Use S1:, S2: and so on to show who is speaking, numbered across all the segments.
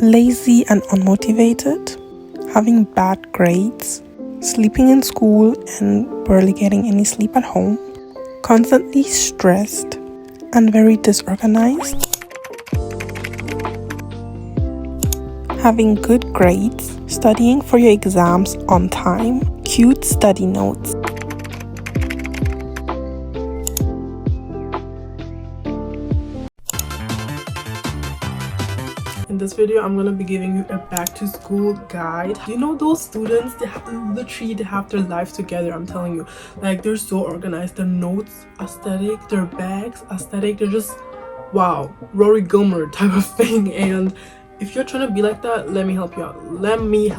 S1: lazy and unmotivated, having bad grades, sleeping in school and barely getting any sleep at home, constantly stressed and very disorganized, having good grades, studying for your exams on time, cute study notes. In this video, I'm gonna be giving you a back to school guide. You know those students, they have their life together. I'm telling you, like, they're so organized. Their notes aesthetic, their bags aesthetic, they're just wow, rory gilmore type of thing. And if you're trying to be like that, let me help you out. Let me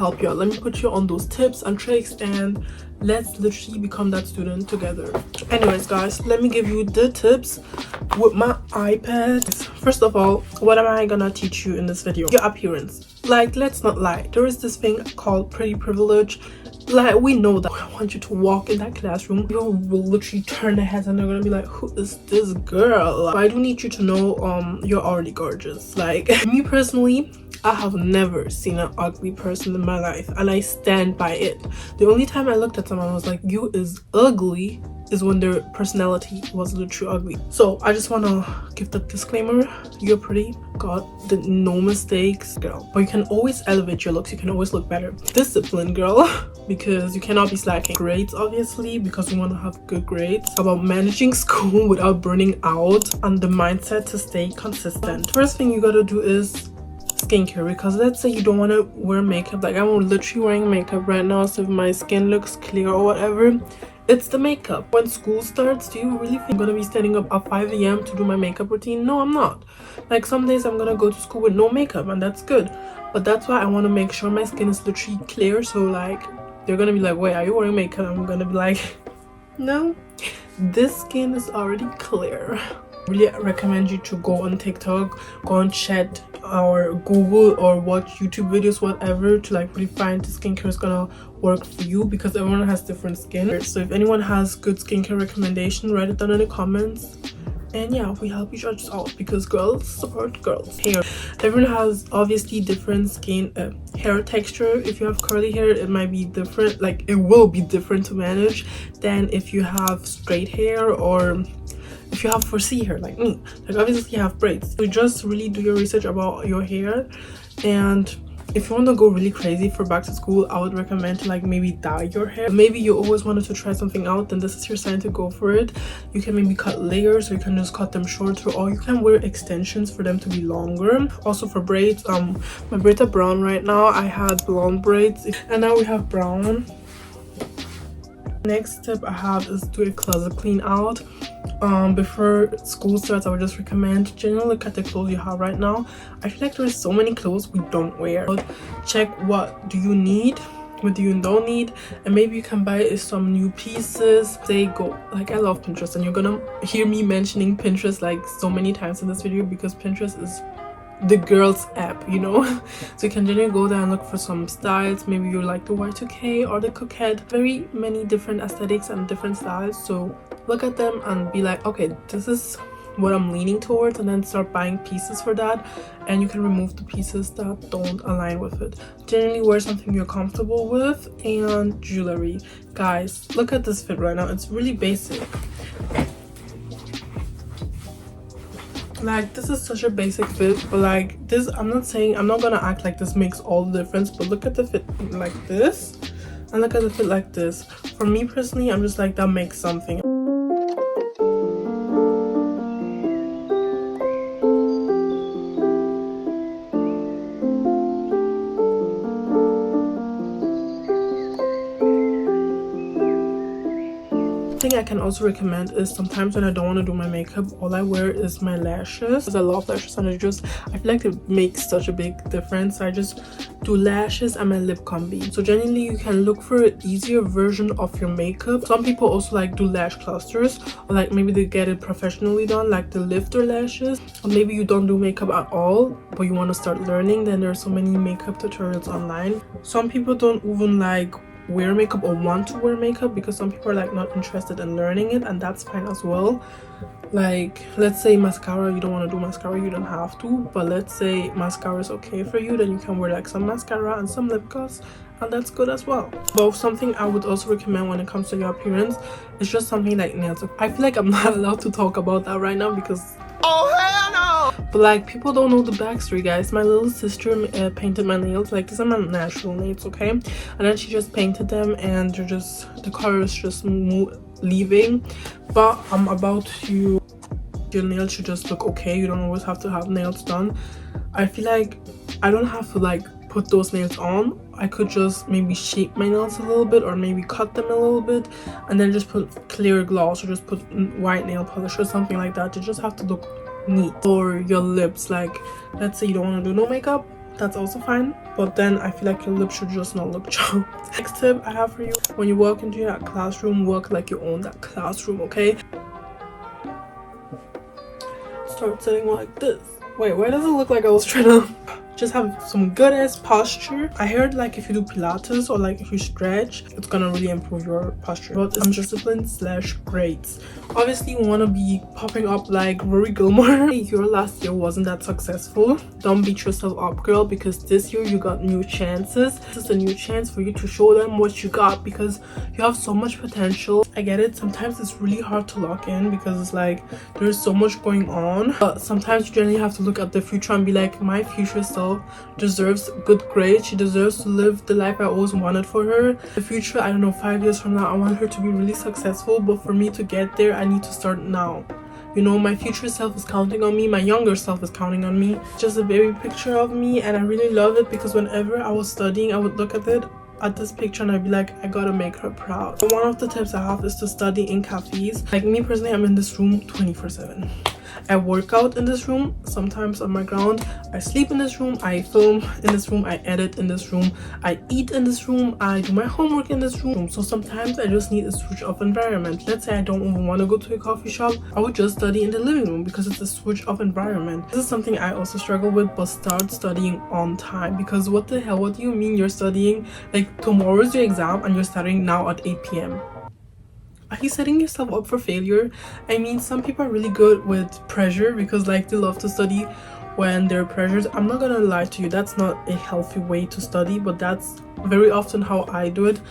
S1: put you on those tips and tricks, and let's literally become that student together. Anyways guys, let me give you the tips with my iPad. First of all, what am I gonna teach you in this video? Your appearance. Like, let's not lie, there is this thing called pretty privilege. Like, we know that. I want you to walk in that classroom, you will literally turn their heads and they're gonna be like, who is this girl? But I do need you to know you're already gorgeous. Like, me personally, I have never seen an ugly person in my life, and I stand by it. The only time I looked at someone and was like, you is ugly, is when their personality was literally ugly. So I just want to give the disclaimer, you're pretty, got no mistakes, girl, but you can always elevate your looks. You can always look better. Discipline, girl, because you cannot be slacking. Grades, obviously, because we want to have good grades. About managing school without burning out, and the mindset to stay consistent. First thing you gotta do is skincare, because let's say you don't want to wear makeup. Like, I'm literally wearing makeup right now, so if my skin looks clear or whatever, it's the makeup. When school starts, do you really think I'm gonna be standing up at 5 a.m. to do my makeup routine? No, I'm not. Like, some days I'm gonna go to school with no makeup, and that's good, but that's why I want to make sure my skin is literally clear. So like, they're gonna be like, wait, are you wearing makeup? I'm gonna be like, no, this skin is already clear. Really recommend you to go on TikTok, go on chat or Google or watch YouTube videos, whatever, to like really find the skincare is gonna work for you, because everyone has different skin. So if anyone has good skincare recommendation, write it down in the comments. And yeah, we help each other out, because girls support girls. Hair, everyone has obviously different skin hair texture. If you have curly hair, it might be different, like it will be different to manage than if you have straight hair, or if you have 4C hair like me. Like, obviously you have braids. So just really do your research about your hair. And if you want to go really crazy for back to school, I would recommend to like maybe dye your hair. Maybe you always wanted to try something out, then this is your sign to go for it. You can maybe cut layers, or you can just cut them shorter, or you can wear extensions for them to be longer. Also for braids, my braids are brown right now. I had blonde braids and now we have brown. Next tip I have is do a closet clean out. Before school starts, I would just recommend generally look at the clothes you have right now. I feel like there's so many clothes we don't wear. Check what do you need, what do you don't need, and maybe you can buy some new pieces. They go, like, I love Pinterest, and you're gonna hear me mentioning Pinterest like so many times in this video, because Pinterest is the girls app, you know. So you can generally go there and look for some styles. Maybe you like the Y2K or the coquette. Very many different aesthetics and different styles, so look at them and be like, okay, this is what I'm leaning towards, and then start buying pieces for that. And you can remove the pieces that don't align with it. Generally wear something you're comfortable with. And jewelry, guys, look at this fit right now. It's really basic. Like, this is such a basic fit, but like this, I'm not gonna act like this makes all the difference, but look at the fit like this and look at the fit like this. For me personally, I'm just like, that makes something. Thing I can also recommend is sometimes when I don't want to do my makeup, all I wear is my lashes, because I love lashes, and I feel like it makes such a big difference. I just do lashes and my lip combi. So generally you can look for an easier version of your makeup. Some people also like do lash clusters, or like maybe they get it professionally done, like the lifter lashes. Or maybe you don't do makeup at all but you want to start learning, then there's so many makeup tutorials online. Some people don't even like wear makeup or want to wear makeup, because some people are like not interested in learning it, and that's fine as well. Like, let's say mascara, you don't want to do mascara, you don't have to, but let's say mascara is okay for you, then you can wear like some mascara and some lip gloss, and that's good as well. But something I would also recommend when it comes to your appearance is just something like nails. I feel like I'm not allowed to talk about that right now because, oh hell no, but like people don't know the backstory, guys. My little sister painted my nails. Like, these are my natural nails, okay, and then she just painted them and they're just, the color is just leaving. But I'm about to, your nails should just look okay. You don't always have to have nails done. I feel like I don't have to like put those nails on. I could just maybe shape my nails a little bit or maybe cut them a little bit and then just put clear gloss or just put white nail polish or something like that. You just have to look neat. Or your lips, like let's say you don't want to do no makeup, that's also fine, but then I feel like your lips should just not look chapped. Next tip I have for you: when you walk into your classroom, work like you own that classroom, okay? Start sitting like this. Wait, why does it look like I was trying to just have some good ass posture? I heard like if you do pilates or like if you stretch, it's gonna really improve your posture. But it's discipline slash grades. Obviously you want to be popping up like Rory Gilmore. Your last year wasn't that successful. Don't beat yourself up, girl, because this year you got new chances. This is a new chance for you to show them what you got because you have so much potential. I get it, sometimes it's really hard to lock in because it's like there's so much going on, but sometimes you generally have to look at the future and be like, my future self deserves good grades. She deserves to live the life I always wanted for her. The future, I don't know, 5 years from now, I want her to be really successful, but for me to get there, I need to start now. You know, my future self is counting on me, my younger self is counting on me. Just a baby picture of me, and I really love it because whenever I was studying, I would look at it, at this picture, and I'd be like, I gotta make her proud. One of the tips I have is to study in cafes. Like me personally, I'm in this room 24/7. I work out in this room, sometimes on my ground. I sleep in this room, I film in this room, I edit in this room, I eat in this room, I do my homework in this room. So sometimes I just need a switch of environment. Let's say I don't even want to go to a coffee shop, I would just study in the living room because it's a switch of environment. This is something I also struggle with, but start studying on time, because what the hell, what do you mean you're studying? Like, tomorrow's your exam and you're studying now at 8 p.m. Are you setting yourself up for failure? I mean, some people are really good with pressure because like they love to study when there are pressures. I'm not gonna lie to you, that's not a healthy way to study, but that's very often how I do it.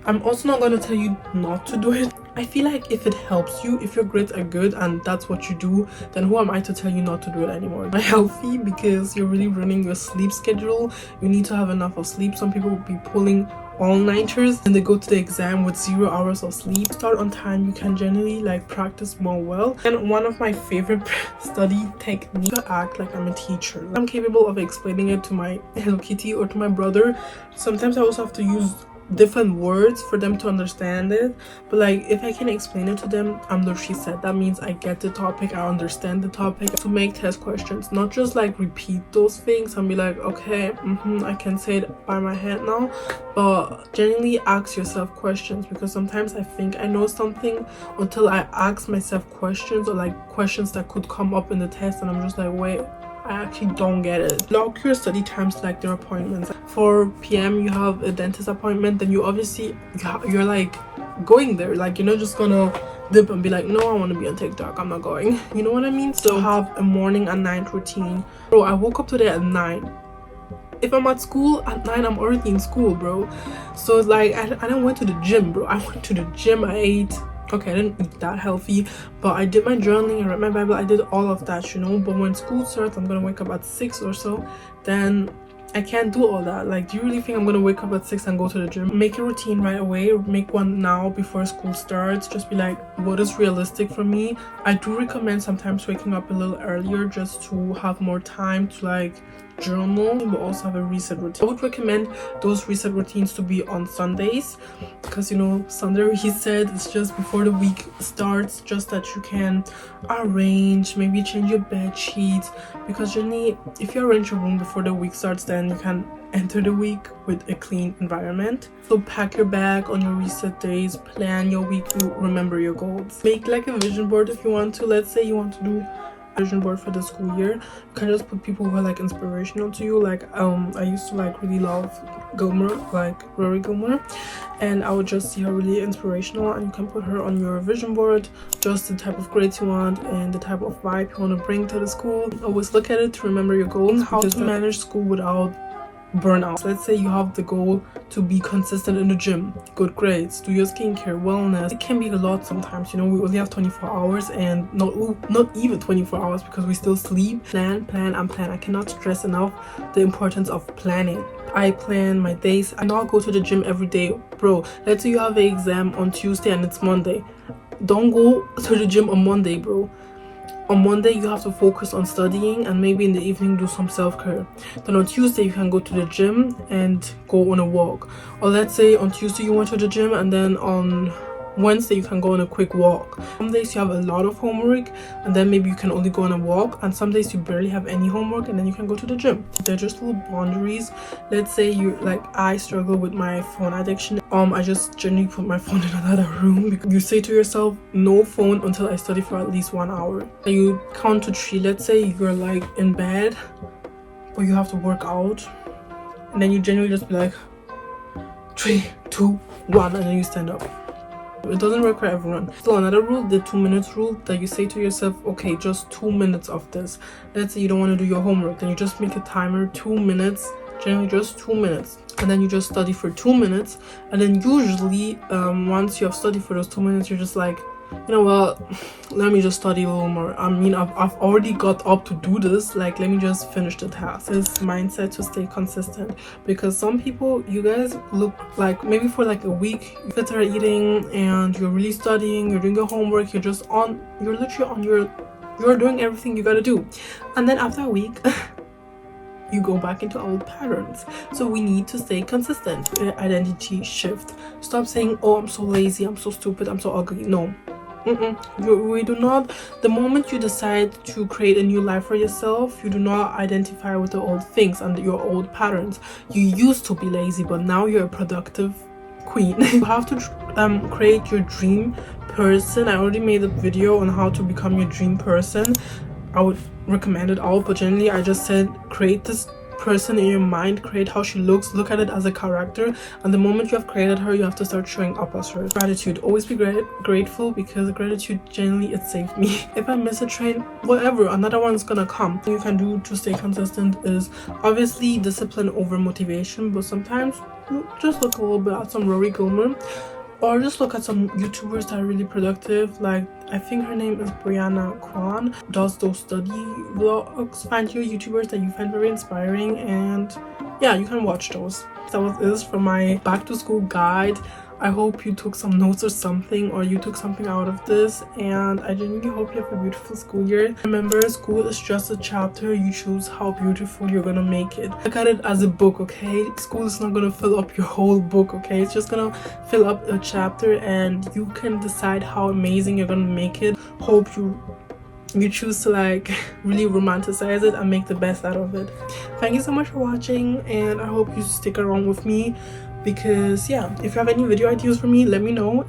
S1: I'm also not gonna tell you not to do it. I feel like if it helps you, if your grades are good and that's what you do, then who am I to tell you not to do it anymore? Not healthy, because you're really running your sleep schedule. You need to have enough of sleep. Some people will be pulling all-nighters and they go to the exam with 0 hours of sleep. Start on time, you can generally like practice more well. And one of my favorite study techniques, to act like I'm a teacher. I'm capable of explaining it to my Hello Kitty or to my brother. Sometimes I also have to use different words for them to understand it, but like if I can explain it to them, I'm literally set. That means I get the topic, I understand the topic. To make test questions, not just like repeat those things and be like, okay, I can say it by my head now, but genuinely ask yourself questions, because sometimes I think I know something until I ask myself questions, or like questions that could come up in the test, and I'm just like, wait, I actually don't get it. Block your study times like their appointments. 4 p.m. you have a dentist appointment, then you obviously you're like going there, like you're not just gonna dip and be like, no, I want to be on TikTok, I'm not going. You know what I mean? So have a morning and night routine. Bro, I woke up today at 9. If I'm at school at 9, I'm already in school, bro. So it's like I didn't went to the gym, bro. I went to the gym, I ate. Okay, I didn't eat that healthy, but I did my journaling, I read my Bible, I did all of that, you know. But when school starts, I'm gonna wake up at 6 or so, then I can't do all that. Like, do you really think I'm gonna wake up at 6 and go to the gym? Make a routine right away, make one now before school starts. Just be like, what is realistic for me? I do recommend sometimes waking up a little earlier just to have more time to like journal, but also have a reset routine. I would recommend those reset routines to be on Sundays, because you know, Sunday reset is just before the week starts, just that you can arrange, maybe change your bed sheets, because generally if you arrange your room before the week starts, then you can enter the week with a clean environment. So pack your bag on your reset days, plan your week, remember your goals, make like a vision board if you want to. Let's say you want to do vision board for the school year. You can just put people who are like inspirational to you. Like I used to like really love Gilmore, like Rory Gilmore, and I would just see her really inspirational, and you can put her on your vision board, just the type of grades you want and the type of vibe you want to bring to the school. Always look at it to remember your goals, how to manage school without burnout. Let's say you have the goal to be consistent in the gym, good grades, do your skincare, wellness. It can be a lot sometimes, you know. We only have 24 hours, and not even 24 hours, because we still sleep. Plan and plan. I cannot stress enough the importance of planning. I plan my days. I not go to the gym every day, bro. Let's say you have an exam on Tuesday and it's Monday. Don't go to the gym on Monday, bro. On Monday you have to focus on studying, and maybe in the evening do some self-care. Then on Tuesday you can go to the gym and go on a walk. Or let's say on Tuesday you went to the gym, and then on Wednesday you can go on a quick walk. Some days you have a lot of homework, and then maybe you can only go on a walk, and some days you barely have any homework, and then you can go to the gym. They're just little boundaries. Let's say you like, I struggle with my phone addiction. I just generally put my phone in another room, because you say to yourself, no phone until I study for at least 1 hour. And you count to 3. Let's say you're like in bed but you have to work out, and then you generally just be like 3, 2, 1, and then you stand up. It doesn't work for everyone. So another rule, the 2 minutes rule, that you say to yourself, okay, just 2 minutes of this. Let's say you don't want to do your homework, then you just make a timer, 2 minutes, generally just 2 minutes, and then you just study for 2 minutes. And then usually once you have studied for those 2 minutes, you're just like, you know what, let me just study a little more. I mean, I've already got up to do this, like, let me just finish the task. This mindset to stay consistent, because some people, you guys look like, maybe for like a week you get started eating and you're really studying, you're doing your homework, you're literally on you're doing everything you gotta do, and then after a week you go back into old patterns. So we need to stay consistent. Identity shift. Stop saying, oh, I'm so lazy, I'm so stupid, I'm so ugly. No. We do not. The moment you decide to create a new life for yourself, you do not identify with the old things and your old patterns. You used to be lazy, but now you're a productive queen. You have to create your dream person. I already made a video on how to become your dream person. I would recommend it all, but generally I just said create this person in your mind, create how she looks, look at it as a character, and the moment you have created her, you have to start showing up as her. Gratitude. Always be grateful, because gratitude, generally, it saved me. If I miss a train, whatever, another one's gonna come. What you can do to stay consistent is obviously discipline over motivation, but sometimes you just look a little bit at some Rory Gilmore, or just look at some YouTubers that are really productive. Like, I think her name is Brianna Kwan, does those study vlogs. Find your YouTubers that you find very inspiring, and yeah, you can watch those. That was it for my back to school guide. I hope you took some notes or something, or you took something out of this, and I genuinely hope you have a beautiful school year. Remember, school is just a chapter. You choose how beautiful you're gonna make it. Look at it as a book, okay? School is not gonna fill up your whole book, okay? It's just gonna fill up a chapter, and you can decide how amazing you're gonna make it. Hope you choose to like really romanticize it and make the best out of it. Thank you so much for watching, and I hope you stick around with me, because yeah, if you have any video ideas for me, let me know.